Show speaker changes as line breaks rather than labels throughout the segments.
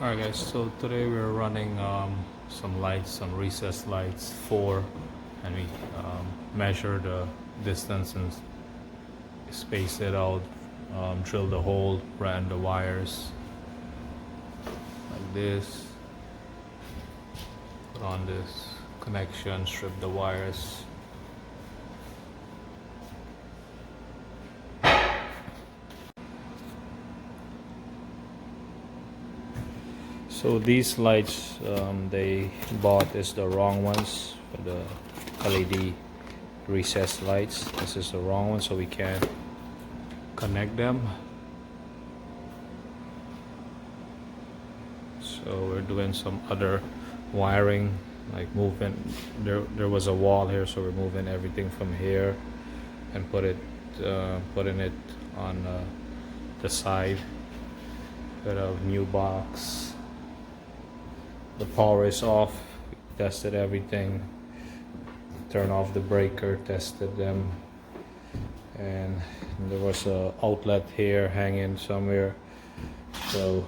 Alright guys, so today we're running some lights, some recessed lights, 4, and we measure the distance and space it out, drill the hole, ran the wires like this, put on this connection, strip the wires. So these lights they bought is the wrong ones for the LED recessed lights. This is the wrong one, so we can't connect them. So we're doing some other wiring, like moving. There was a wall here, so we're moving everything from here and putting it on the side. Got a new box. The power is off. We tested everything. Turn off the breaker, tested them, and there was a outlet here hanging somewhere, so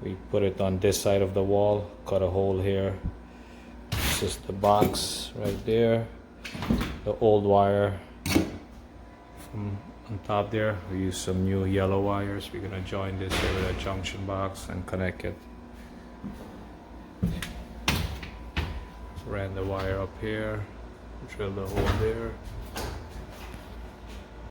we put it on this side of the wall, cut a hole here. This is the box right there, the old wire from on top there. We use some new yellow wires. We're gonna join this here with a junction box and connect it. Ran the wire up here, drilled the hole there.